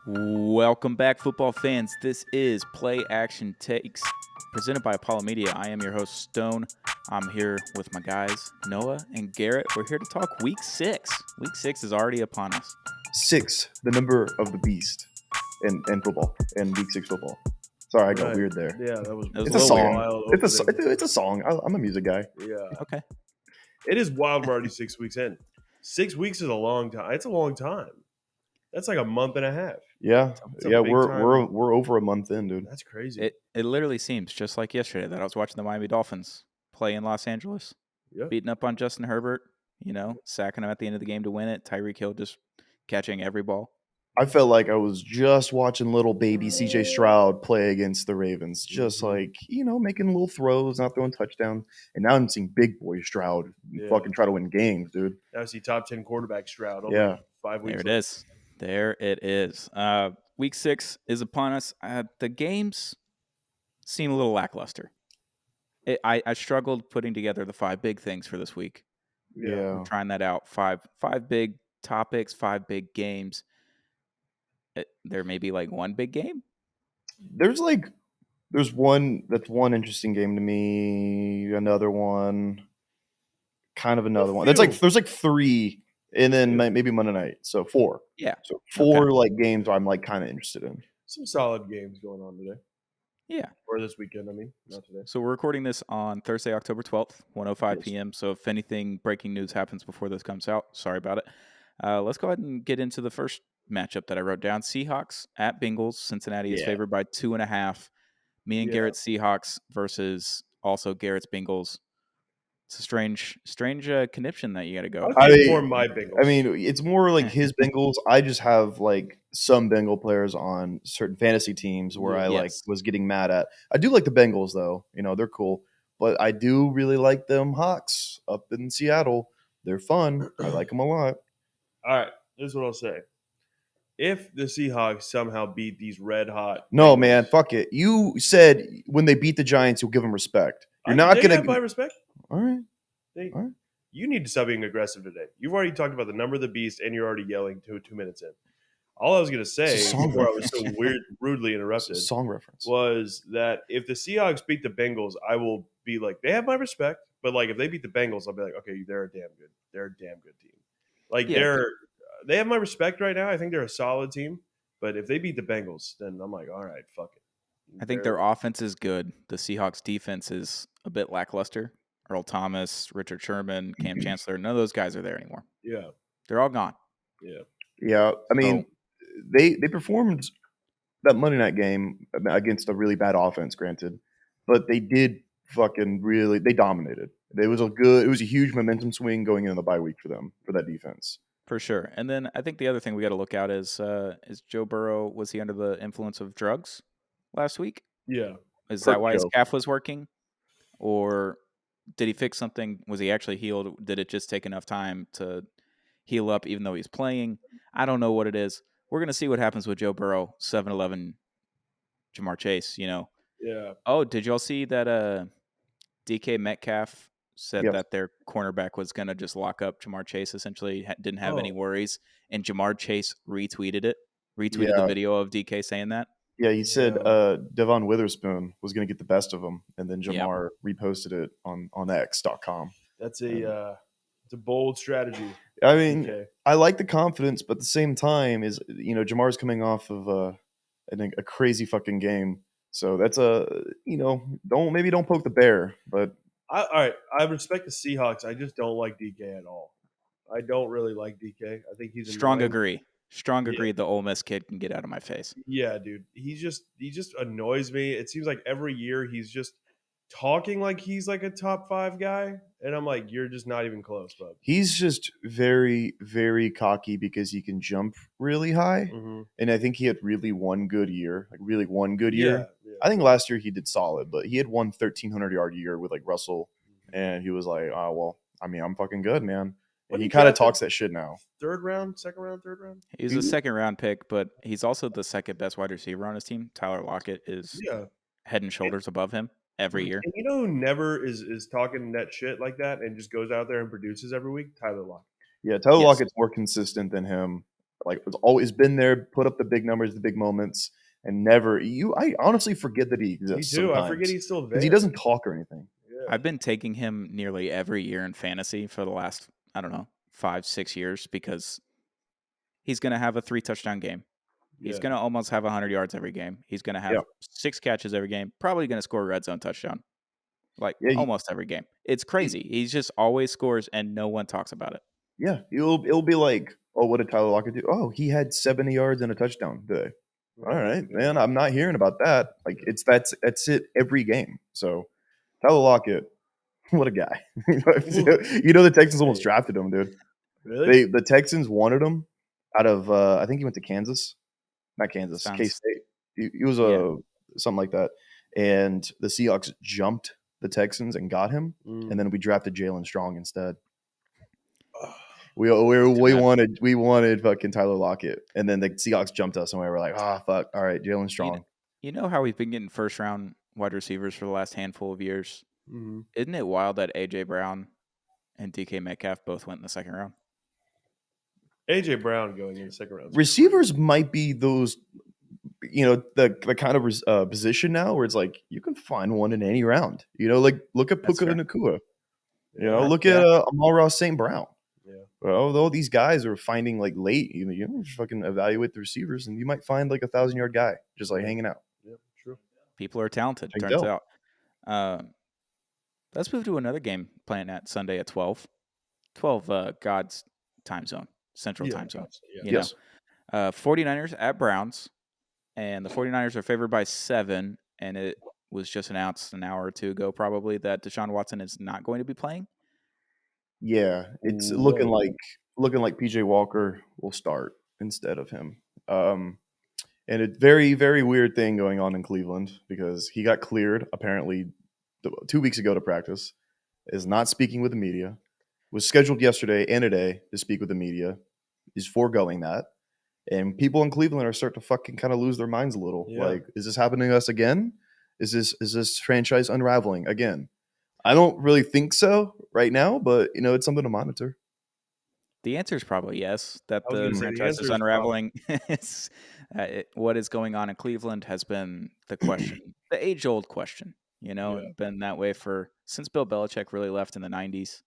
Welcome back, football fans. This is Play Action Takes, presented by Apollo Media. I am your host, Stone. I'm here with my guys, Noah and Garrett. We're here to talk Week 6. Week 6 is already upon us. 6, the number of the beast in football, in Week 6 football. Sorry, I got weird there. Yeah, that was It's a a song. wild It's a song. I'm a music guy. Yeah. Okay. It is wild. We're already 6 weeks in. 6 weeks is a long time. It's a long time. That's like a month and a half. Yeah, It's a yeah. big We're time. we're over a month in, dude. That's crazy. It literally seems just like yesterday that I was watching the Miami Dolphins play in Los Angeles, Yep. beating up on Justin Herbert, sacking him at the end of the game to win it. Tyreek Hill just catching every ball. I felt like I was just watching little baby CJ Stroud play against the Ravens, just like making little throws, not throwing touchdowns. And now I'm seeing big boy Stroud fucking try to win games, dude. Now I see top 10 quarterback Stroud. Yeah. 5 weeks. There it is. Week 6 is upon us. The games seem a little lackluster. I struggled putting together the 5 big things for this week. Yeah. I'm trying that out. Five big topics, 5 big games. There may be like one big game. There's one that's one interesting game to me. Another one, kind of another one. There's like 3, and then maybe Monday night. So 4. Yeah. So 4 like games I'm like kind of interested in. Some solid games going on today. Yeah. Or this weekend, not today. So we're recording this on Thursday, October 12th, 1:05 Yes. p.m. So if anything breaking news happens before this comes out, sorry about it. Let's go ahead and get into the first matchup that I wrote down. Seahawks at Bengals. Cincinnati is favored by 2.5. Me and Garrett's Seahawks versus also Garrett's Bengals. It's a strange conniption that you got to go. For my Bengals. I mean, it's more like his Bengals. I just have like some Bengal players on certain fantasy teams where I was getting mad at. I do like the Bengals though. They're cool, but I do really like them Hawks up in Seattle. They're fun. I like them a lot. All right, this is what I'll say. If the Seahawks somehow beat these red hot, no man, fuck it. You said when they beat the Giants, you'll give them respect. You're not gonna have my respect. All right. All right. You need to stop being aggressive today. You've already talked about the number of the beast, and you're already yelling 2 minutes in. All I was going to say before I was so rudely interrupted was that if the Seahawks beat the Bengals, I will be like, they have my respect. But like, if they beat the Bengals, I'll be like, okay, they're a damn good team. Like they have my respect right now. I think they're a solid team. But if they beat the Bengals, then I'm like, all right, fuck it. I think their offense is good. The Seahawks defense is a bit lackluster. Earl Thomas, Richard Sherman, Cam Chancellor, none of those guys are there anymore. Yeah. They're all gone. Yeah. Yeah. I mean, they performed that Monday night game against a really bad offense, granted, but they did they dominated. It was a huge momentum swing going into the bye week for them, for that defense. For sure. And then I think the other thing we got to look at is Joe Burrow, was he under the influence of drugs last week? Yeah. Is that why his calf was working? Or did he fix something? Was he actually healed? Did it just take enough time to heal up even though he's playing? I don't know what it is. We're going to see what happens with Joe Burrow, 7-11 Jamar Chase, Yeah. Oh, did y'all see that DK Metcalf said that their cornerback was going to just lock up Jamar Chase, essentially didn't have any worries, and Jamar Chase retweeted the video of DK saying that? Yeah, he said Devon Witherspoon was going to get the best of him, and then Jamar reposted it on X.com. That's it's a bold strategy. I mean, I like the confidence, but at the same time, Jamar's coming off of I think a crazy fucking game, so that's don't poke the bear. But all right, I respect the Seahawks. I just don't like DK at all. I don't really like DK. I think he's strong agree. The Ole Miss kid can get out of my face. Yeah, dude. He just annoys me. It seems like every year he's just talking like he's like a top 5 guy, and I'm like, you're just not even close, bud. He's just very, very cocky because he can jump really high, and I think he had really one good year. Yeah. I think last year he did solid, but he had one 1,300-yard year with like Russell, and he was like, oh well, I mean, I'm fucking good, man. And he kind of talks that shit now. Third round, second round, third round? He's a second-round pick, but he's also the second best wide receiver on his team. Tyler Lockett is head and shoulders above him every year. And who never is talking that shit like that and just goes out there and produces every week? Tyler Lockett. Yeah, Tyler Lockett's more consistent than him. Like, it's always been there, put up the big numbers, the big moments, and never. I honestly forget that he exists. Me too. Sometimes. I forget he's still there because he doesn't talk or anything. Yeah. I've been taking him nearly every year in fantasy for the last, 5-6 years because he's going to have a 3-touchdown game. He's going to almost have 100 yards every game. He's going to have 6 catches every game. Probably going to score a red zone touchdown. Almost every game. It's crazy. He just always scores and no one talks about it. Yeah, it'll be like, oh, what did Tyler Lockett do? Oh, he had 70 yards and a touchdown today. All right, man, I'm not hearing about that. Like, that's it every game. So Tyler Lockett, what a guy. The Texans almost drafted him, dude. Really? The Texans wanted him out of I think he went to Kansas. Not Kansas, K-State. He was something like that. And the Seahawks jumped the Texans and got him, and then we drafted Jalen Strong instead. We wanted fucking Tyler Lockett, and then the Seahawks jumped us, and we were like, fuck, all right, Jalen Strong. You know how we've been getting first round wide receivers for the last handful of years? Mm-hmm. Isn't it wild that AJ Brown and DK Metcalf both went in the second round? AJ Brown going in the second round. Receivers might be those, the kind of position now where it's like you can find one in any round. Like look at Puka Nacua. Look at Amon-Ra St. Brown. Yeah. Although these guys are finding like late, just fucking evaluate the receivers, and you might find like 1,000-yard guy just like hanging out. Yeah, true. People are talented. Turns out. Let's move to another game playing at Sunday at 12. 12 God's time zone, Central time zone. Yeah. 49ers at Browns, and the 49ers are favored by 7, and it was just announced an hour or two ago probably that Deshaun Watson is not going to be playing. Yeah, it's looking like PJ Walker will start instead of him. And a very, very weird thing going on in Cleveland because he got cleared apparently 2 weeks ago to practice, is not speaking with the media, was scheduled yesterday and today to speak with the media, is foregoing that. And people in Cleveland are starting to fucking kind of lose their minds a little. Yeah. Like, is this happening to us again? Is this franchise unraveling again? I don't really think so right now, but it's something to monitor. The answer is probably yes, that the franchise is unraveling. What is going on in Cleveland has been the question, the age-old question. Been that way since Bill Belichick really left in the 90s.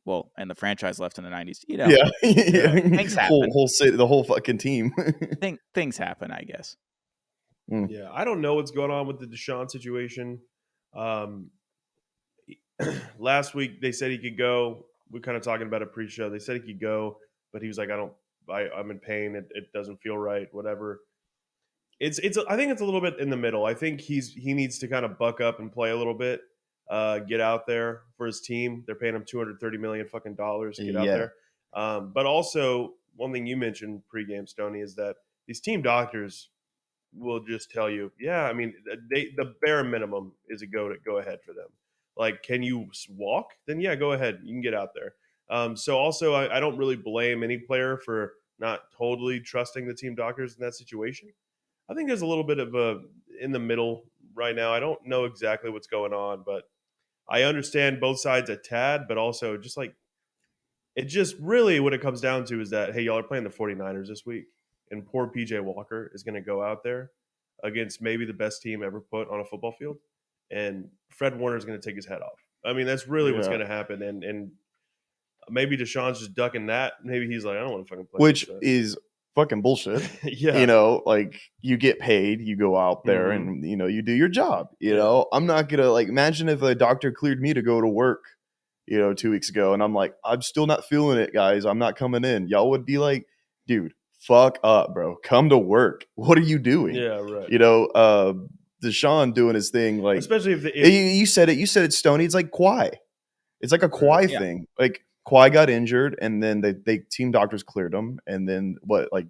Well, and the franchise left in the 90s. Things happen. The whole fucking team. Things happen, I guess. Yeah, I don't know what's going on with the Deshaun situation. Last week they said he could go. We're kind of talking about it pre-show. They said he could go, but he was like, I'm in pain. It doesn't feel right. Whatever. I think it's a little bit in the middle. I think he needs to kind of buck up and play a little bit. Get out there for his team. They're paying him $230 million fucking dollars to get out there. But also, one thing you mentioned pregame, Stoney, is that these team doctors will just tell you, the bare minimum is a go ahead for them. Like, can you walk? Then yeah, go ahead. You can get out there. So also, I don't really blame any player for not totally trusting the team doctors in that situation. I think there's a little bit of in the middle right now. I don't know exactly what's going on, but I understand both sides a tad, but also just like it just really what it comes down to is that, hey, y'all are playing the 49ers this week, and poor PJ Walker is going to go out there against maybe the best team ever put on a football field, and Fred Warner is going to take his head off. I mean, that's really what's going to happen, and maybe Deshaun's just ducking that. Maybe he's like, I don't want to fucking play. Which is fucking bullshit. Yeah. Like you get paid, you go out there and, you do your job. I'm not going to imagine if a doctor cleared me to go to work, 2 weeks ago. And I'm like, I'm still not feeling it, guys. I'm not coming in. Y'all would be like, dude, fuck up, bro. Come to work. What are you doing? Yeah, right. Deshaun doing his thing. Like, especially if you said it, Stoney. It's like Kawhi. It's like a Kawhi thing. Like, Kawhi got injured, and then they team doctors cleared him, and then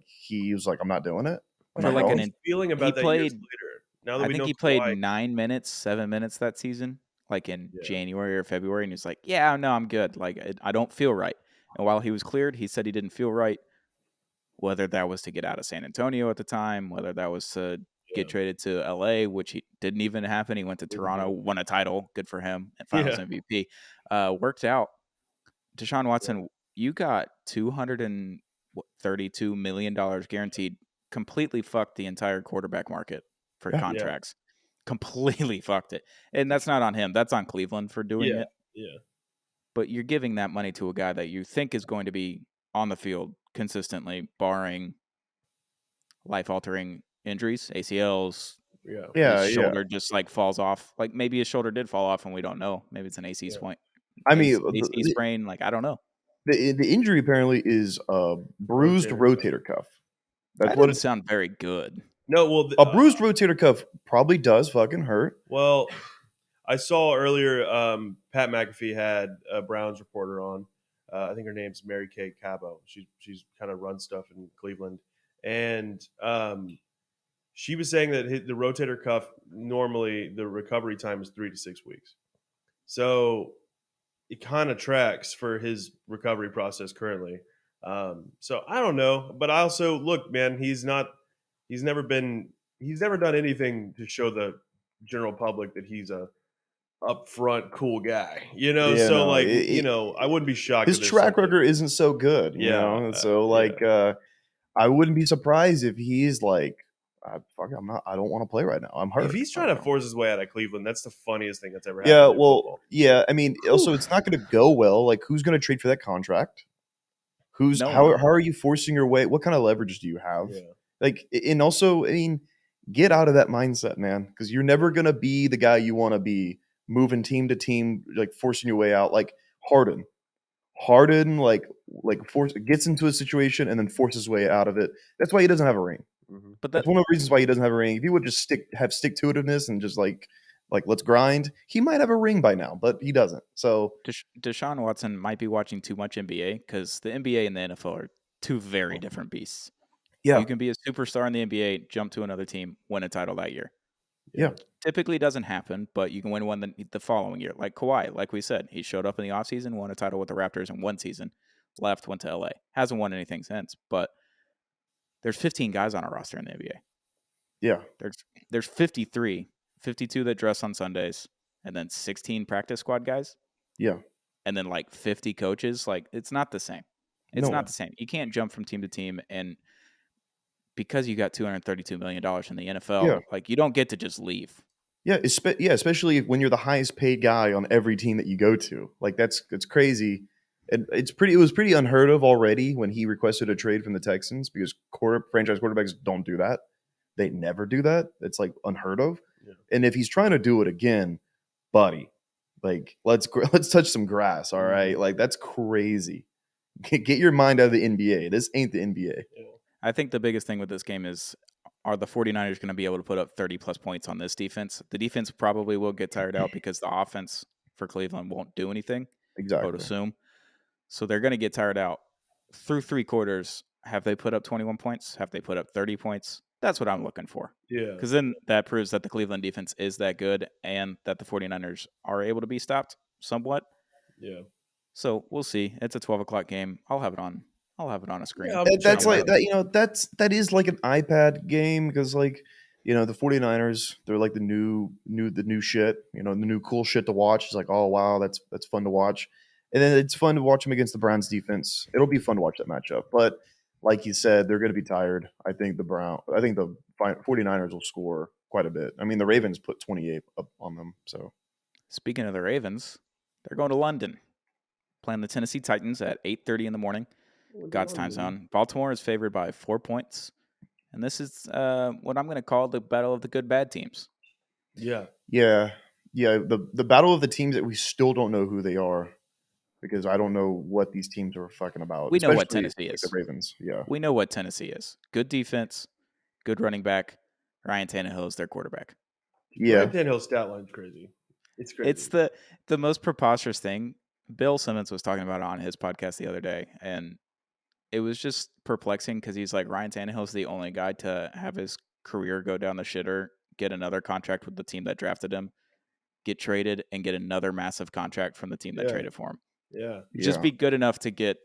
he was like, I'm not doing it. For like an feeling about that years later. Now that I think he played 9 minutes, 7 minutes that season, like in January or February, and he's like, yeah, no, I'm good. Like, I don't feel right. And while he was cleared, he said he didn't feel right, whether that was to get out of San Antonio at the time, whether that was to get traded to LA, which he didn't even happen. He went to Toronto, won a title. Good for him. And finals MVP. Worked out. Deshaun Watson, you got $230 $232 million guaranteed completely fucked the entire quarterback market for contracts. Completely fucked it. And that's not on him. That's on Cleveland for doing it. Yeah. But you're giving that money to a guy that you think is going to be on the field consistently, barring life-altering injuries, ACLs. His shoulder just like falls off. Like maybe his shoulder did fall off and we don't know. Maybe it's an AC sprain. I mean, AC sprain. Like I don't know. The injury apparently is a bruised rotator cuff. That doesn't sound very good. No, well, a bruised rotator cuff probably does fucking hurt. Well, I saw earlier Pat McAfee had a Browns reporter on. I think her name's Mary Kay Cabo. She's kind of run stuff in Cleveland, and she was saying that the rotator cuff normally the recovery time is 3 to 6 weeks. So it kind of tracks for his recovery process currently. So I don't know, but I also look, man, he's never done anything to show the general public that he's a upfront cool guy, I wouldn't be shocked. His track record isn't so good, you know. So I wouldn't be surprised if he's like, I don't want to play right now. I'm hurt. If he's trying to force his way out of Cleveland, that's the funniest thing that's ever happened. Yeah, well, I mean, also it's not going to go well. Like, who's going to trade for that contract? How are you forcing your way? What kind of leverage do you have? Yeah. Like, and also, I mean, get out of that mindset, man, because you're never going to be the guy you want to be, moving team to team, like forcing your way out. Like Harden, like gets into a situation and then forces his way out of it. That's why he doesn't have a ring. Mm-hmm. But that's one of the reasons why he doesn't have a ring. If he would just have stick-to-itiveness and just like let's grind, he might have a ring by now, but he doesn't. So Deshaun Watson might be watching too much NBA because the NBA and the NFL are two very different beasts. Yeah, you can be a superstar in the NBA, jump to another team, win a title that year. Yeah. Typically doesn't happen, but you can win one the following year. Like Kawhi, like we said, he showed up in the offseason, won a title with the Raptors in one season, left, went to LA. Hasn't won anything since, but there's 15 guys on our roster in the NBA. Yeah. There's 52 that dress on Sundays, and then 16 practice squad guys. Yeah. And then like 50 coaches. Like, it's not the same. It's not the same. You can't jump from team to team, and because you got $232 million in the NFL, like you don't get to just leave. Yeah, especially when you're the highest paid guy on every team that you go to. Like that's crazy. And it was pretty unheard of already when he requested a trade from the Texans because franchise quarterbacks don't do that. They never do that. It's like unheard of. Yeah. And if he's trying to do it again, buddy, like let's touch some grass, all right? Like that's crazy. Get your mind out of the NBA. This ain't the NBA. Yeah. I think the biggest thing with this game is, are the 49ers going to be able to put up 30-plus points on this defense? The defense probably will get tired out because the offense for Cleveland won't do anything. Exactly. I would assume. So they're going to get tired out. Through 3 quarters, have they put up 21 points? Have they put up 30 points? That's what I'm looking for. Yeah. Because then that proves that the Cleveland defense is that good and that the 49ers are able to be stopped somewhat. Yeah. So we'll see. It's a 12 o'clock game. I'll have it on a screen. Yeah, that's like that. That is like an iPad game because, like, the 49ers, they're like the new shit. The new cool shit to watch. It's like, oh wow, that's fun to watch. And then it's fun to watch them against the Browns defense. It'll be fun to watch that matchup. But like you said, they're going to be tired. I think the 49ers will score quite a bit. I mean, the Ravens put 28 up on them. So speaking of the Ravens, they're going to London, playing the Tennessee Titans at 8:30 in the morning. God's time zone. Baltimore is favored by 4 points. And this is what I'm going to call the battle of the good bad teams. Yeah. Yeah. Yeah. The battle of the teams that we still don't know who they are because I don't know what these teams are fucking about. We know what Tennessee is. The Ravens. Yeah. We know what Tennessee is. Good defense, good running back. Ryan Tannehill is their quarterback. Yeah. Ryan Tannehill's stat line's crazy. It's crazy. It's the most preposterous thing. Bill Simmons was talking about it on his podcast the other day, and it was just perplexing because he's like, Ryan Tannehill's the only guy to have his career go down the shitter, get another contract with the team that drafted him, get traded, and get another massive contract from the team that traded for him. Yeah. Just be good enough to get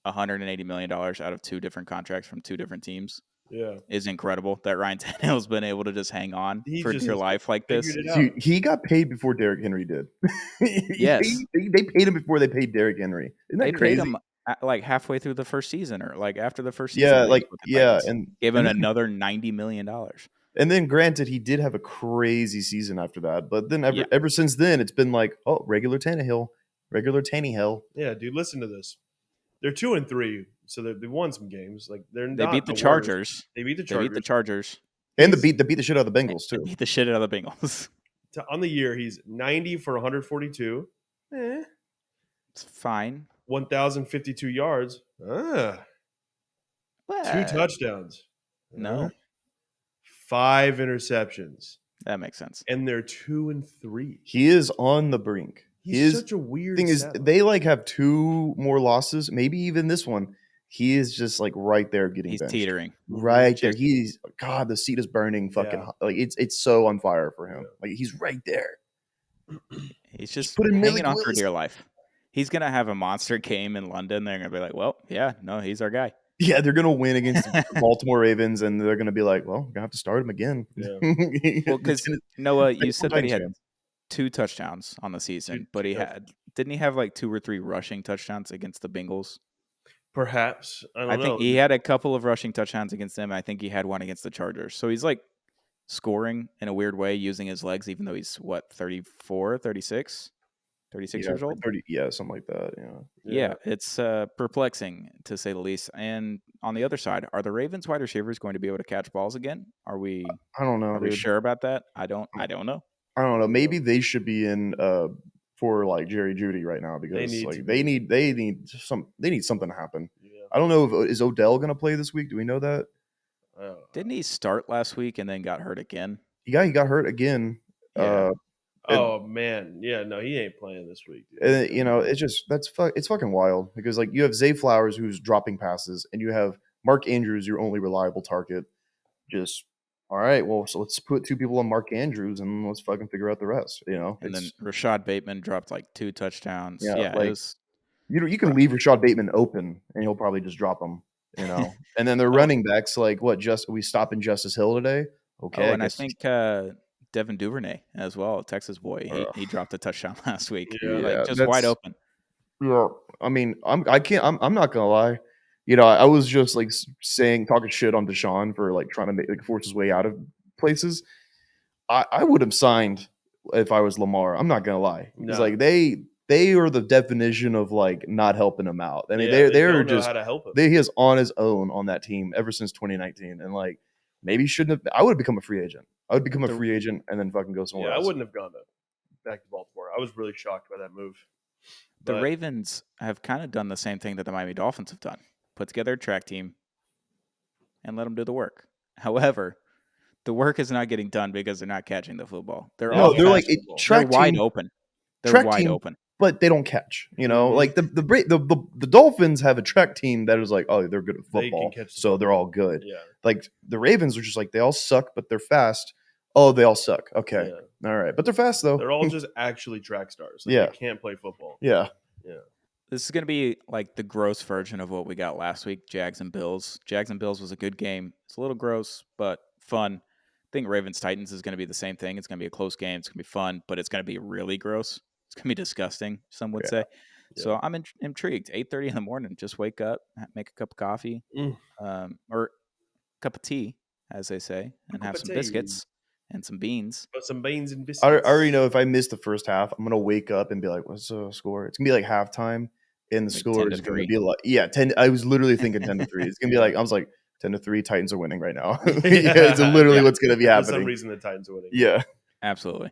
$180 million out of 2 different contracts from 2 different teams. Yeah. Is incredible that Ryan Tannehill's been able to just hang on for your life like this. Dude, he got paid before Derrick Henry did. Yes. They paid him before they paid Derrick Henry. Isn't that crazy? like halfway through the first season, or like after the first Yeah, season. like and gave him another $90 million. And then, granted, he did have a crazy season after that, but then ever since then, it's been like, oh, regular Tannehill. Yeah, dude, listen to this. They're 2-3, so they won some games. Like they beat the Chargers. They beat the Chargers. And they beat the shit out of the Bengals too. They beat the shit out of the Bengals. On the year, he's 90 for 142. It's fine. 1,052 yards. 2 touchdowns. No. 5 interceptions. That makes sense. And they're 2-3. He is on the brink. He's such a weird thing. Is they like have 2 more losses, maybe even this one. He is just like right there getting He's benched. teetering. Right there. He's God, the seat is burning fucking hot. Like it's so on fire for him. Like he's right there. He's just hanging on for dear life. He's gonna have a monster game in London. They're gonna be like, well, yeah, no, he's our guy. Yeah, they're gonna win against the Baltimore Ravens, and they're gonna be like, well, we're gonna have to start him again. Yeah. Well, because Noah, you said that he had 2 touchdowns on the season, but didn't he have like 2 or 3 rushing touchdowns against the Bengals? Perhaps. I don't know. I think he had a couple of rushing touchdowns against them. I think he had one against the Chargers. So he's like scoring in a weird way using his legs, even though he's 34, 36 years old. 30, something like that. Yeah, it's perplexing to say the least. And on the other side, are the Ravens wide receivers going to be able to catch balls again? Are we? I don't know. Are we sure about that? I don't know. I don't know. Maybe they should be in for like Jerry Jeudy right now because they need something to happen. Yeah. I don't know is Odell going to play this week? Do we know that? Didn't he start last week and then got hurt again? Yeah, he got hurt again. Yeah. Man, yeah, no, he ain't playing this week. And, it's fucking wild because like you have Zay Flowers who's dropping passes, and you have Mark Andrews, your only reliable target. Just all right, well, so let's put 2 people on Mark Andrews and let's fucking figure out the rest. And then Rashad Bateman dropped like 2 touchdowns. Yeah, like, you can leave Rashad Bateman open and he'll probably just drop them. And then the running backs like what? We stopping Justice Hill today? Okay, and I think Devin Duvernay as well, Texas boy. He dropped a touchdown last week. Just wide open. Yeah, I mean, I'm not gonna lie. I was just like talking shit on Deshaun for like trying to force his way out of places. I would have signed if I was Lamar. I'm not gonna lie. It's like they are the definition of like not helping him out. I mean, they're just know how to help him. He is on his own on that team ever since 2019, and like maybe he shouldn't have. I would have become a free agent. I would become a free agent and then fucking go somewhere else. I wouldn't have gone back to Baltimore. I was really shocked by that move. The Ravens have kind of done the same thing that the Miami Dolphins have done. Put together a track team and let them do the work. However, the work is not getting done because they're not catching the football. They're wide open. They're wide open. But they don't catch, like the Dolphins have a track team that is like, oh, they're good at football, so they're all good. Yeah. Like the Ravens are just like, they all suck, but they're fast. Oh, they all suck. Okay. Yeah. All right. But they're fast though. They're all just actually track stars. They can't play football. Yeah. Yeah. This is going to be like the gross version of what we got last week, Jags and Bills. Jags and Bills was a good game. It's a little gross, but fun. I think Ravens-Titans is going to be the same thing. It's going to be a close game. It's going to be fun, but it's going to be really gross. It's going to be disgusting, some would say. Yeah. So I'm intrigued. 8:30 in the morning, just wake up, make a cup of coffee, or a cup of tea, as they say, and have some biscuits and some beans. Some beans and biscuits. I already know if I miss the first half, I'm going to wake up and be like, what's the score? It's going to be like halftime, and the score is going to be like, 10. I was literally thinking 10-3. It's going to be like, I was like, 10-3, Titans are winning right now. It's literally what's going to be happening. For some reason, the Titans are winning. Yeah. Absolutely.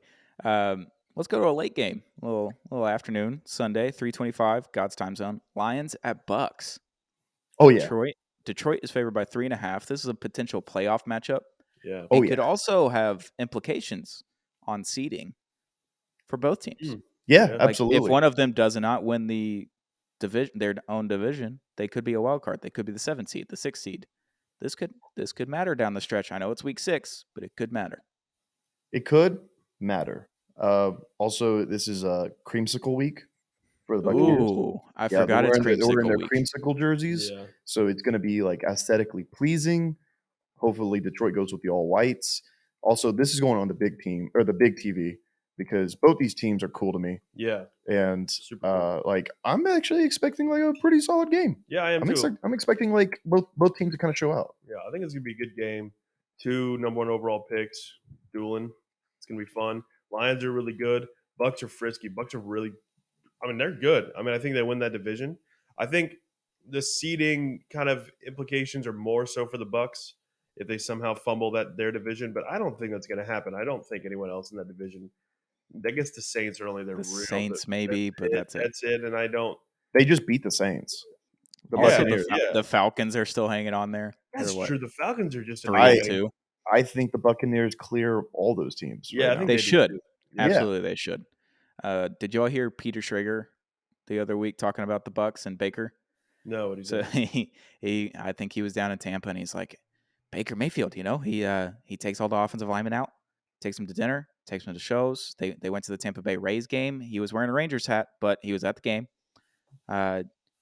Let's go to a late game, a little afternoon, Sunday, 3:25, God's time zone. Lions at Bucks. Oh yeah, Detroit is favored by 3.5. This is a potential playoff matchup. Yeah, it could also have implications on seeding for both teams. Yeah, absolutely. If one of them does not win the division, their own division, they could be a wild card. They could be the 7th seed, the 6th seed. This could matter down the stretch. I know it's week 6, but it could matter. It could matter. Also, this is a creamsicle week for the Buccaneers. Ooh, I forgot it's creamsicle week. They're in their week. Creamsicle jerseys, so it's going to be like aesthetically pleasing. Hopefully, Detroit goes with the all whites. Also, this is going on the big team or the big TV. because both these teams are cool to me. Yeah. And Cool. like I'm actually expecting like a pretty solid game. Yeah, I am too. I'm expecting like both teams to kind of show out. Yeah, I think it's gonna be a good game. 2 number 1 overall picks dueling. It's gonna be fun. Lions are really good. Bucks are frisky. Bucks are really. I mean, they're good. I mean, I think they win that division. I think the seeding kind of implications are more so for the Bucks if they somehow fumble their division, but I don't think that's going to happen. I don't think anyone else in that division. I guess the Saints are only the real Saints, maybe, but that's it. That's it, and I don't. They just beat the Saints. The Falcons are still hanging on there. That's true. The Falcons are just 3-2. I think the Buccaneers clear all those teams. Yeah, right I think they should. Yeah. Absolutely, they should. Did you all hear Peter Schrager the other week talking about the Bucks and Baker? No, what so I think he was down in Tampa, and he's like, Baker Mayfield, he takes all the offensive linemen out, takes them to dinner, takes them to shows. They went to the Tampa Bay Rays game. He was wearing a Rangers hat, but he was at the game.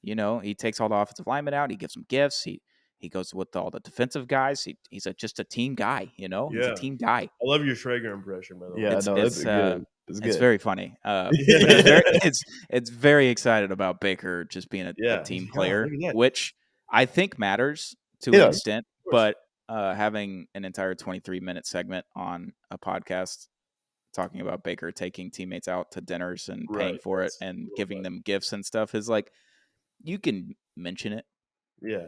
He takes all the offensive linemen out. He gives them gifts. He goes with all the defensive guys. He's just a team guy, He's a team guy. I love your Schrager impression, by the way. Yeah, that's good. It's very funny. It's very excited about Baker just being a team player, which I think matters to an extent. But having an entire 23-minute segment on a podcast talking about Baker taking teammates out to dinners and paying for it and giving them gifts and stuff is like, you can mention it. Yeah.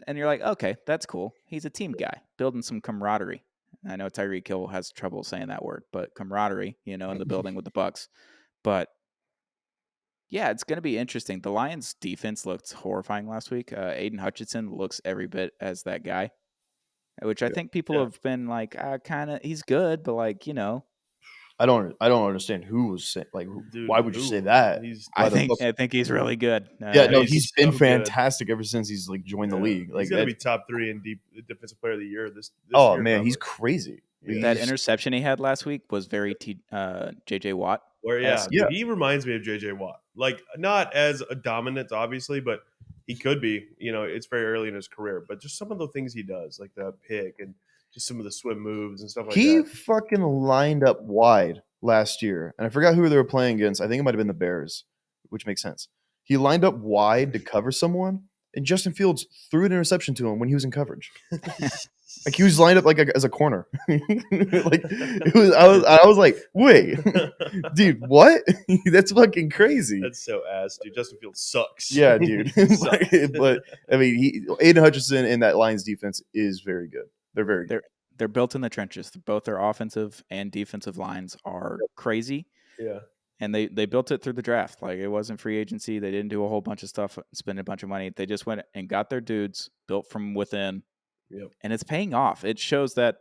And you're like, okay, that's cool. He's a team guy, building some camaraderie. I know Tyreek Hill has trouble saying that word, but camaraderie, in the building with the Bucks. But yeah, it's going to be interesting. The Lions' defense looked horrifying last week. Aiden Hutchinson looks every bit as that guy, which I think people have been like, he's good, but like, I don't understand who was saying, like, dude, why would you say that? I think he's really good. He's been fantastic ever since he's like joined the league. Like, he's gonna be top 3 in defensive player of the year this oh year, man, probably. He's crazy. That interception he had last week was very JJ Watt. He reminds me of JJ Watt. Like, not as a dominant, obviously, but he could be. It's very early in his career, but just some of the things he does, like the pick and just some of the swim moves and stuff like that. He fucking lined up wide last year, and I forgot who they were playing against. I think it might have been the Bears, which makes sense. He lined up wide to cover someone, and Justin Fields threw an interception to him when he was in coverage. Like, he was lined up as a corner. Like, I was like, wait, dude, what? That's fucking crazy. That's so ass, dude. Justin Fields sucks. Yeah, dude. But I mean, Aiden Hutchinson in that Lions defense is very good. They're very good. They're built in the trenches. Both their offensive and defensive lines are crazy. Yeah. And they built it through the draft. Like, it wasn't free agency. They didn't do a whole bunch of stuff, spend a bunch of money. They just went and got their dudes built from within. Yep. And it's paying off. It shows that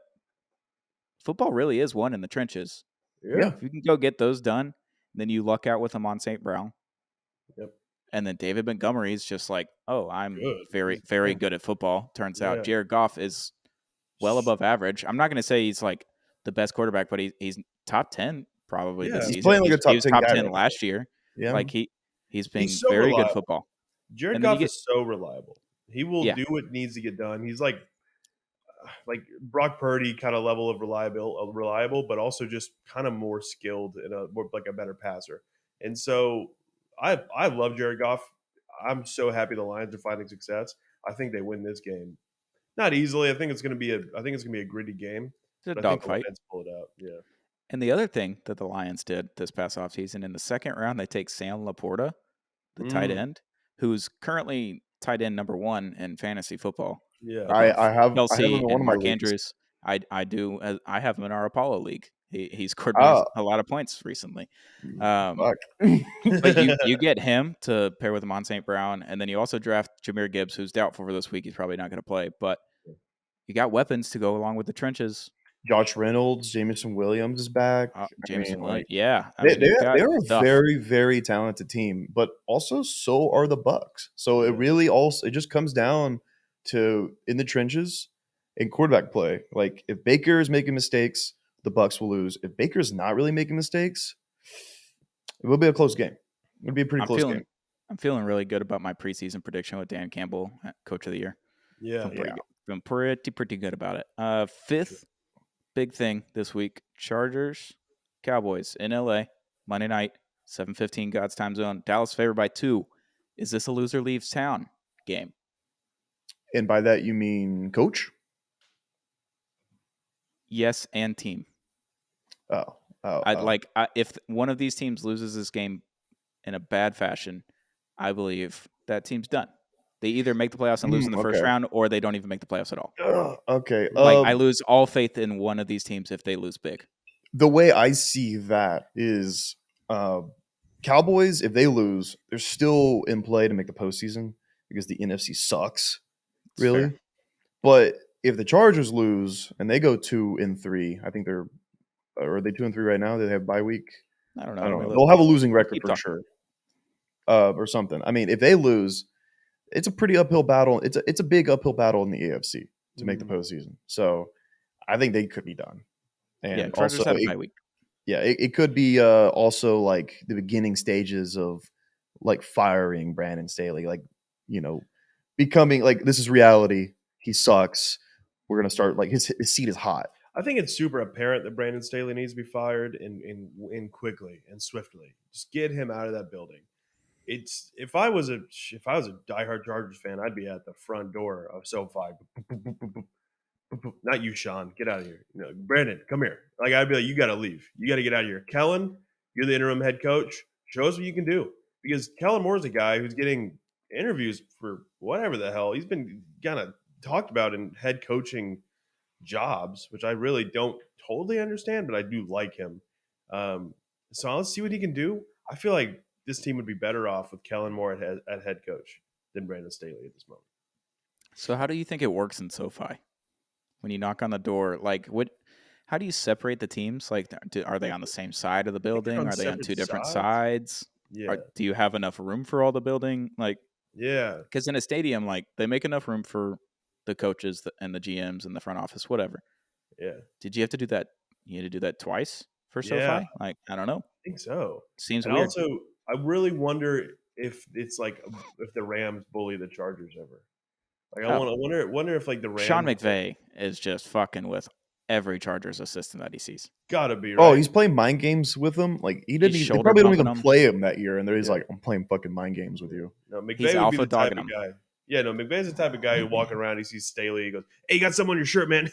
football really is won in the trenches. Yeah. If you can go get those done, then you luck out with them on St. Brown. Yep. And then David Montgomery's just like, I'm very, very good at football. Turns out Jared Goff is well above average. I'm not going to say he's like the best quarterback, but he's top 10 probably this season. He's playing like a top 10 top guy 10 last year. Yeah. Like, he's been very good football. Jared Goff is so reliable. He will do what needs to get done. He's like Brock Purdy kind of level of reliable, but also just kind of more skilled and more like a better passer. And so I love Jared Goff. I'm so happy the Lions are finding success. I think they win this game. Not easily. I think it's going to be a gritty game. It's a dogfight. Pull it out. Yeah. And the other thing that the Lions did this past offseason, in the second round, they take Sam Laporta, the tight end, who's currently tight end number 1 in fantasy football. Yeah, I have Kelsey him in one and of my Mark leagues. Andrews. I do. I have him in our Apollo league. He scored me a lot of points recently. But you get him to pair with Amon St. Brown, and then you also draft Jahmyr Gibbs, who's doubtful for this week. He's probably not going to play, but you got weapons to go along with the trenches. Josh Reynolds, Jameson Williams is back. Jameson Williams, yeah. They're a very, very talented team, but also so are the Bucks. So it just comes down to in the trenches and quarterback play. Like, if Baker is making mistakes, the Bucks will lose. If Baker's not really making mistakes, it will be a close game. It'll be a pretty close game. I'm feeling really good about my preseason prediction with Dan Campbell, Coach of the Year. Yeah, Feeling pretty good about it. Fifth big thing this week: Chargers Cowboys in LA, Monday night, 7:15 God's time zone. Dallas favored by 2. Is this a loser leaves town game? And by that you mean coach? Yes, and team. If one of these teams loses this game in a bad fashion, I believe that team's done. They either make the playoffs and lose in the first round, or they don't even make the playoffs at all. Okay. I lose all faith in one of these teams if they lose big. The way I see that is Cowboys, if they lose, they're still in play to make the postseason because the NFC sucks, really. Fair. But if the Chargers lose and they go 2-3, I think are they 2-3 right now? Do they have bye week? I don't know. They'll have a losing record for sure, or something. I mean, if they lose, it's a pretty uphill battle. It's a big uphill battle in the AFC to make the postseason. So I think they could be done. And Chargers have a bye week. Yeah, it could be also like the beginning stages of like firing Brandon Staley, like, becoming like this is reality. He sucks. We're gonna start like his seat is hot. I think it's super apparent that Brandon Staley needs to be fired and quickly and swiftly. Just get him out of that building. If I was a diehard Chargers fan, I'd be at the front door of SoFi. Not you, Sean. Get out of here. Brandon, come here. Like, I'd be like, you got to leave. You got to get out of here. Kellen, you're the interim head coach. Show us what you can do. Because Kellen Moore's a guy who's getting interviews for whatever the hell. He's been kind of talked about in head coaching jobs, which I really don't totally understand, but I do like him. So let's see what he can do. I feel like this team would be better off with Kellen Moore at head coach than Brandon Staley at this moment. So how do you think it works in SoFi? When you knock on the door, like how do you separate the teams? Like, are they on the same side of the building? Are they on two different sides? Yeah. Do you have enough room for all the building? Like, yeah, because in a stadium, like, they make enough room for the coaches and the GMs and the front office, whatever. Yeah. Did you have to do that? You had to do that twice for SoFi? Yeah. Like, I don't know. I think so. Seems and weird. Also, I really wonder if it's like if the Rams bully the Chargers ever. Like, I wonder if like the Rams. Sean McVay is just fucking with every Chargers assistant that he sees. Gotta be right. Oh, he's playing mind games with them. Like he didn't. They probably don't even play him that year, and he's like, "I'm playing fucking mind games with you." No, McVay he's alpha dogging him. Guy. Yeah, no, McVay's the type of guy who walking around, he sees Staley, he goes, "Hey, you got something on your shirt, man."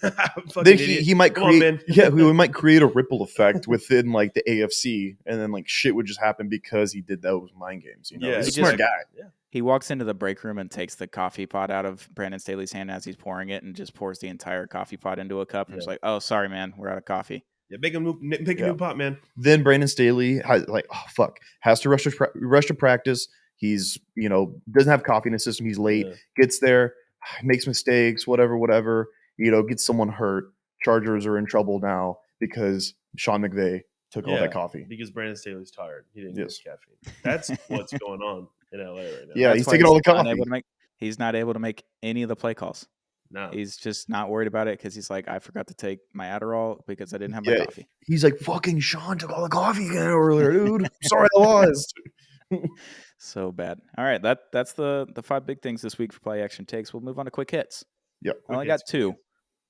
he might create, we might create a ripple effect within like the AFC, and then like shit would just happen because he did those mind games. Yeah, he's a smart guy. Yeah. He walks into the break room and takes the coffee pot out of Brandon Staley's hand as he's pouring it, and just pours the entire coffee pot into a cup. And it's like, "Oh, sorry, man, we're out of coffee." Yeah, make a new pot, man. Then Brandon Staley has to rush to practice. He's, doesn't have coffee in his system. He's late, gets there, makes mistakes, whatever, gets someone hurt. Chargers are in trouble now because Sean McVay took all that coffee. Because Brandon Staley's tired. He didn't get his caffeine. That's what's going on in LA right now. Yeah, he's taking all the coffee. He's not able to make any of the play calls. No. He's just not worried about it because he's like, I forgot to take my Adderall because I didn't have my coffee. He's like, fucking Sean took all the coffee again earlier, dude. Sorry I lost. So bad. All right, that's the 5 big things this week for Play Action Takes. We'll move on to quick hits. Yeah, I only got 2.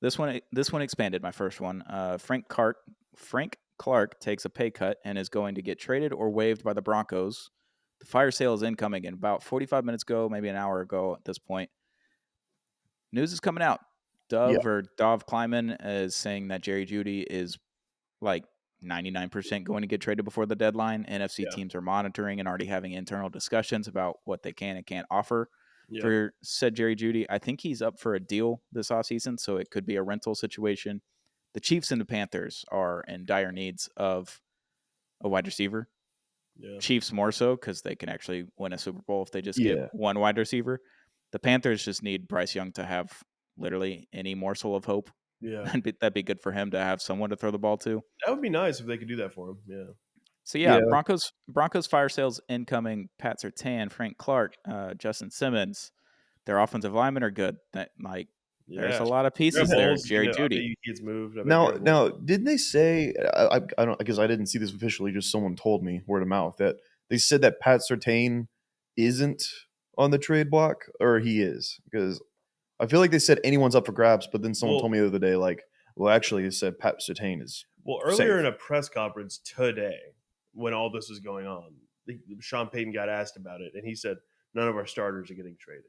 This one expanded my first one. Frank Clark takes a pay cut and is going to get traded or waived by the Broncos. The fire sale is incoming in about 45 minutes ago, maybe an hour ago at this point. News is coming out. Dov Kleiman is saying that Jerry Jeudy is like 99% going to get traded before the deadline. NFC teams are monitoring and already having internal discussions about what they can and can't offer for said Jerry Jeudy. I think he's up for a deal this offseason, so it could be a rental situation. The Chiefs and the Panthers are in dire needs of a wide receiver. Yeah. Chiefs more so because they can actually win a Super Bowl if they just get one wide receiver. The Panthers just need Bryce Young to have literally any morsel of hope. Yeah. That'd be good for him to have someone to throw the ball to. That would be nice if they could do that for him. Yeah. So, Broncos fire sales incoming. Pat Surtain, Frank Clark, Justin Simmons. Their offensive linemen are good. There's a lot of pieces there. Jerry Jeudy. He gets moved. Now, didn't they say, I don't, because I didn't see this officially, just someone told me word of mouth that they said that Pat Surtain isn't on the trade block, or he is? Because I feel like they said anyone's up for grabs, but then someone told me the other day, like, Well, actually, they said Pat Surtain is earlier safe. in a press conference today, when all this was going on, Sean Payton got asked about it, and he said none of our starters are getting traded.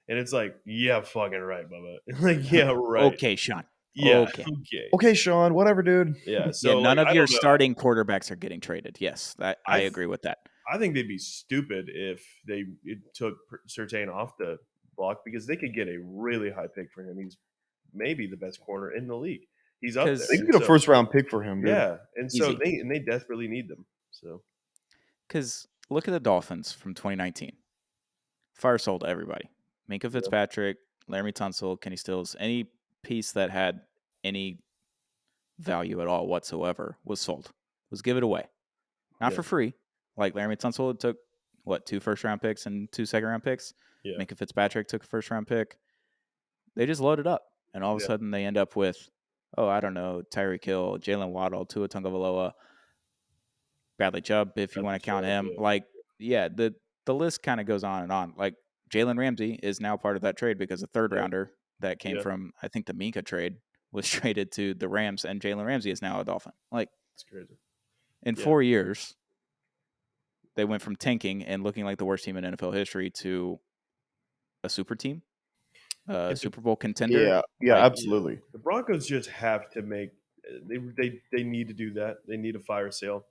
And it's like, yeah, fucking right, Bubba. Like, yeah, right. Okay, Sean. Yeah, okay, Sean. Whatever, dude. Yeah. So none of your starting quarterbacks are getting traded. Yes, I agree with that. I think they'd be stupid if they took Surtain off the block because they could get a really high pick for him. He's maybe the best corner in the league. He's up there. They can get a first-round pick for him, dude. Yeah, and so they desperately need them. So, because look at the Dolphins from 2019. Fire sold everybody. Minkah Fitzpatrick, Laramie Tunsil, Kenny Stills, any piece that had any value at all whatsoever was sold. Was give it away. Not for free. Like Laramie Tunsil took, 2 first-round picks and 2 second-round picks? Yeah. Minkah Fitzpatrick took a first-round pick. They just loaded up. And all of a sudden they end up with, Tyreek Hill, Jalen Waddle, Tua Tagovailoa, Bradley Chubb, if you want to count him. Yeah. The list kind of goes on and on. Like, Jalen Ramsey is now part of that trade because a third-rounder that came from, I think, the Minkah trade was traded to the Rams, and Jalen Ramsey is now a Dolphin. Like, that's crazy. In 4 years, they went from tanking and looking like the worst team in NFL history to a super team, Super Bowl contender. Yeah, absolutely. The Broncos just have to make they need to do that. They need a fire sale.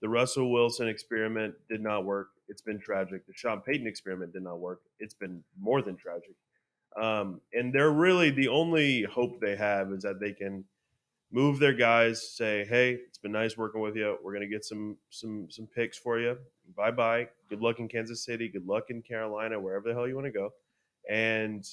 The Russell Wilson experiment did not work. It's been tragic. The Sean Payton experiment did not work. It's been more than tragic. And they're really the only hope they have is that they can move their guys, say, hey, it's been nice working with you. We're going to get some picks for you. Bye-bye. Good luck in Kansas City. Good luck in Carolina, wherever the hell you want to go. And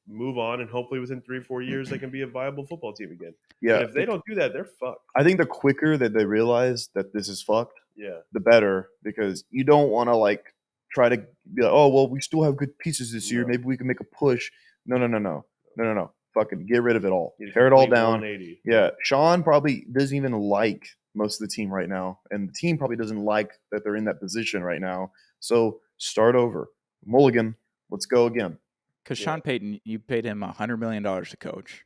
move on. And hopefully within 3-4 years, they can be a viable football team again. Yeah. But if they don't do that, they're fucked. I think the quicker that they realize that this is fucked, the better. Because you don't want to, try to be like, oh, well, we still have good pieces this year. Maybe we can make a push. No. Fucking get rid of it all. Tear it all down. Yeah. Sean probably doesn't even like most of the team right now. And the team probably doesn't like that they're in that position right now. So start over. Mulligan, let's go again. Because Sean Payton, you paid him $100 million to coach.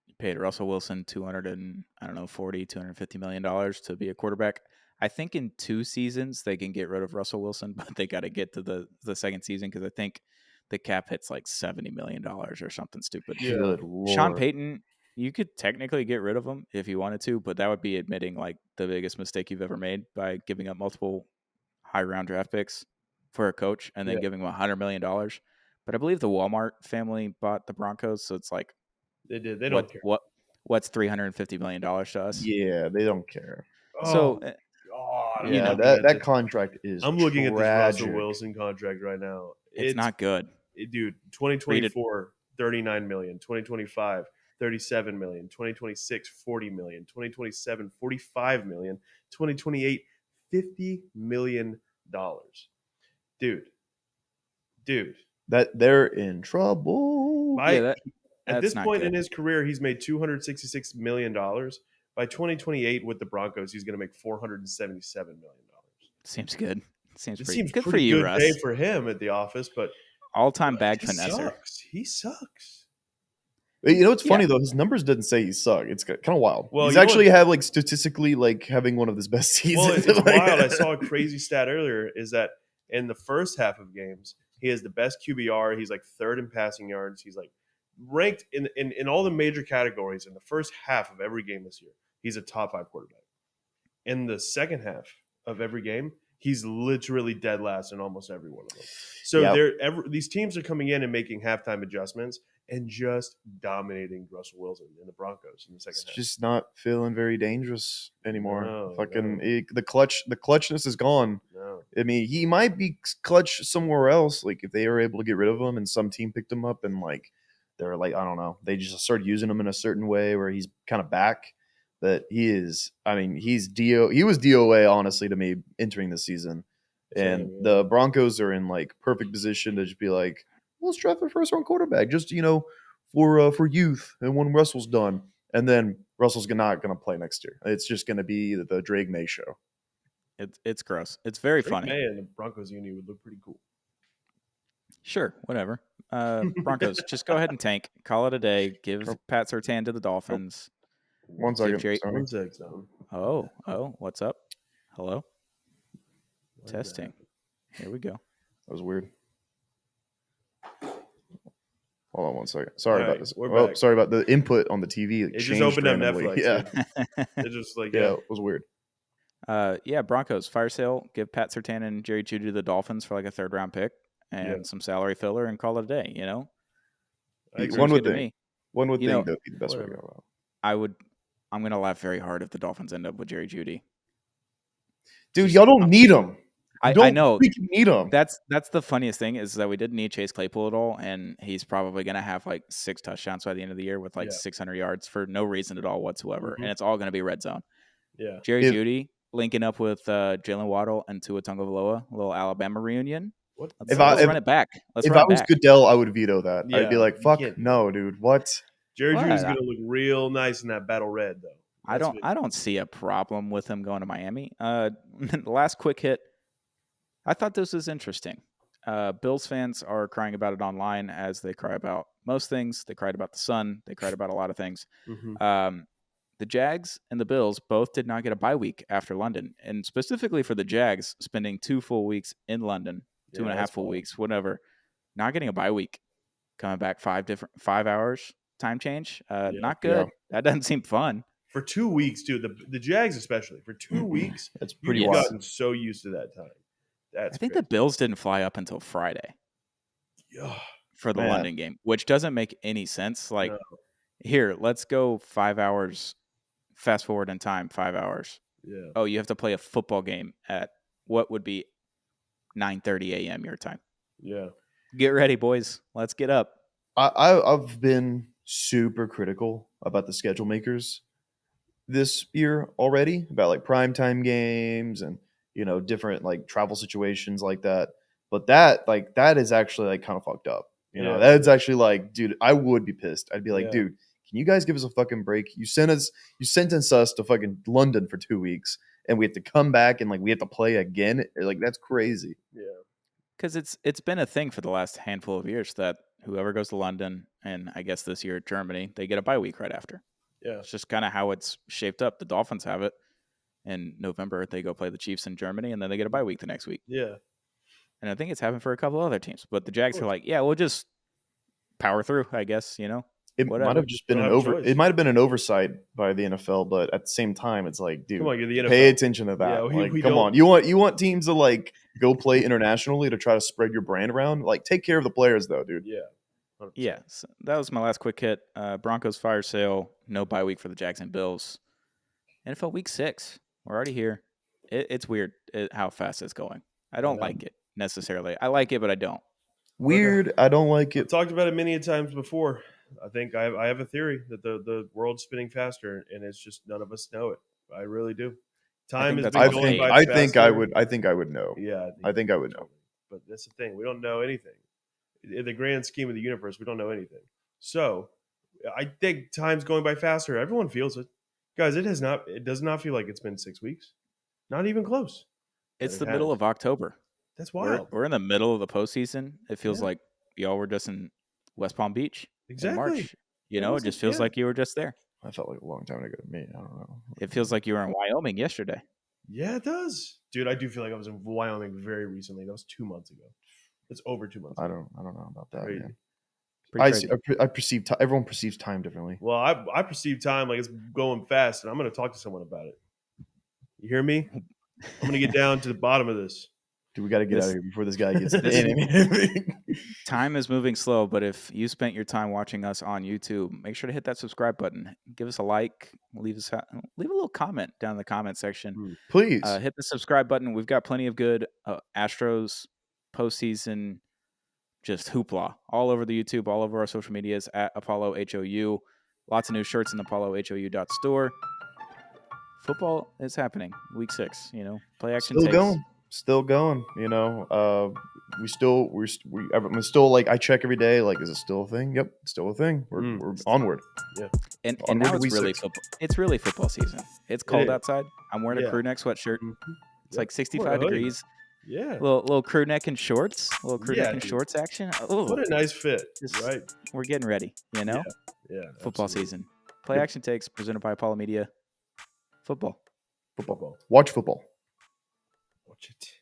You paid Russell Wilson $250 million to be a quarterback. I think in 2 seasons they can get rid of Russell Wilson, but they got to get to the second season because I think the cap hits like $70 million or something stupid. Good Lord. Sean Payton, you could technically get rid of him if you wanted to, but that would be admitting like the biggest mistake you've ever made by giving up multiple high round draft picks for a coach and then giving him $100 million. But I believe the Walmart family bought the Broncos, so it's like they did. They don't care. What's $350 million to us? Yeah, they don't care. So that contract is. I'm looking at this Russell Wilson contract right now. It's not good. Dude, 2024, $39 million. 2025, $37 million. 2026, $40 million. 2027, $45 million. 2028, $50 million. Dude. That they're in trouble. At this point in his career, he's made $266 million. By 2028 with the Broncos, he's going to make $477 million. Seems good. Seems good for you, Russ. Day for him at the office, but all-time bag finesser. He sucks. You know what's funny though? His numbers didn't say he sucked. It's kind of wild. Well, he's actually had statistically having one of his best seasons. Well, it's wild. I saw a crazy stat earlier. Is that in the first half of games, he has the best QBR. He's like 3rd in passing yards. He's like ranked in all the major categories in the first half of every game this year. He's a top 5 quarterback. In the second half of every game, he's literally dead last in almost every one of them. So these teams are coming in and making halftime adjustments and just dominating Russell Wilson and the Broncos in the second half. It's just not feeling very dangerous anymore. The clutchness is gone. No. I mean, he might be clutch somewhere else. Like if they were able to get rid of him and some team picked him up and they're I don't know, they just started using him in a certain way where he's kind of back. That he was DOA honestly to me entering the season. And the Broncos are in perfect position to just be like, let's draft a first round quarterback just, for youth and when Russell's done. And then Russell's not going to play next year. It's just going to be the Drake May show. It's gross. It's very Drake funny. May and the Broncos uni would look pretty cool. Sure, whatever. Broncos, just go ahead and tank. Call it a day. Give Pat Surtain to the Dolphins. 1 second. One sec, Stoney. Oh, what's up? Hello? Testing. Here we go. That was weird. Hold on 1 second. Sorry about this. We're back. Sorry about the input on the TV. It just opened up Netflix. Yeah. It just like it was weird. Broncos fire sale. Give Pat Surtain and Jerry Jeudy to the Dolphins for like a 3rd-round pick and some salary filler and call it a day. You know, one would think that would be the best way to go about. I'm gonna laugh very hard if the Dolphins end up with Jerry Jeudy. Dude, y'all don't need him. I know. We can need him. That's the funniest thing is that we didn't need Chase Claypool at all, and he's probably going to have like 6 touchdowns by the end of the year with 600 yards for no reason at all whatsoever, and it's all going to be red zone. Yeah, Jerry Jeudy linking up with Jalen Waddle and Tua Tagovailoa, a little Alabama reunion. Let's run it back. If I was Goodell, I would veto that. I'd be like, "Fuck no, dude. What?" Jerry Jeudy's going to look real nice in that battle red, though. I don't see a problem with him going to Miami. The last quick hit. I thought this was interesting. Bills fans are crying about it online as they cry about most things. They cried about the sun. They cried about a lot of things. Mm-hmm. The Jags and the Bills both did not get a bye week after London. And specifically for the Jags, spending 2 full weeks in London, 2.5 full weeks, whatever, not getting a bye week, coming back 5 hours time change. Not good. Yeah. That doesn't seem fun. For 2 weeks, dude, the Jags especially, for 2 weeks, that's pretty wild. You've gotten so used to that time. I think the Bills didn't fly up until Friday for the London game, which doesn't make any sense. Like, here, let's go 5 hours, fast forward in time, 5 hours. Yeah. Oh, you have to play a football game at what would be 9:30 a.m. your time. Yeah. Get ready, boys. Let's get up. I've been super critical about the schedule makers this year already, about like primetime games and different like travel situations like that. But that is actually like kind of fucked up. That's actually like, dude, I would be pissed. I'd be like, dude, can you guys give us a fucking break? You sentenced us to fucking London for 2 weeks and we have to come back and like we have to play again. Like, that's crazy. Yeah. Because it's been a thing for the last handful of years that whoever goes to London, and I guess this year Germany, they get a bye week right after. Yeah. It's just kind of how it's shaped up. The Dolphins have it. In November, they go play the Chiefs in Germany, and then they get a bye week the next week. Yeah. And I think it's happened for a couple other teams. But the Jags are like, yeah, we'll just power through, I guess, It might have just been it might have been an oversight by the NFL, but at the same time, it's like, dude, pay attention to that. Come on. You want teams to like go play internationally to try to spread your brand around? Like, take care of the players though, dude. Yeah. 100%. Yeah. So that was my last quick hit. Broncos fire sale, no bye week for the Jags and Bills. NFL week 6. We're already here. It's weird how fast it's going. I don't like it necessarily. I like it, but I don't. Weird. I don't like it. I've talked about it many times before. I think I have a theory that the world's spinning faster, and it's just none of us know it. I really do. Time has been going by faster. I think I would know. Yeah, I think I would know. But that's the thing. We don't know anything. In the grand scheme of the universe, we don't know anything. So I think time's going by faster. Everyone feels it. Guys, it does not feel like it's been 6 weeks. Not even close. It's the middle of October. That's wild. We're in the middle of the postseason. It feels like y'all were just in West Palm Beach. Exactly. In March. It just feels like you were just there. I felt like a long time ago to me. I don't know. It feels like you were in Wyoming yesterday. Yeah, it does. Dude, I do feel like I was in Wyoming very recently. That was 2 months ago. It's over 2 months ago. I don't know about that. Man. I perceive everyone perceives time differently. Well, I perceive time like it's going fast, and I'm going to talk to someone about it. You hear me? I'm going to get down to the bottom of this. Dude, we got to get out of here before this guy gets in. Time is moving slow, but if you spent your time watching us on YouTube, make sure to hit that subscribe button. Give us a like. Leave a little comment down in the comment section. Please. Hit the subscribe button. We've got plenty of good Astros postseason just hoopla all over the YouTube, all over our social medias at Apollo HOU. Lots of new shirts in the ApolloHOU.store. Football is happening. Week 6, play action. Still going. We still like I check every day. Like, is it still a thing? Yep, still a thing. We're onward. Yeah. And now it's really football. It's really football season. It's cold outside. I'm wearing a crew neck sweatshirt. It's like 65 degrees. Yeah. Little crew neck and shorts. Shorts action. Oh, what a nice fit. Right. We're getting ready, Yeah. Football season. Play Action Takes presented by Apollo Media. Football. Watch football. Watch it.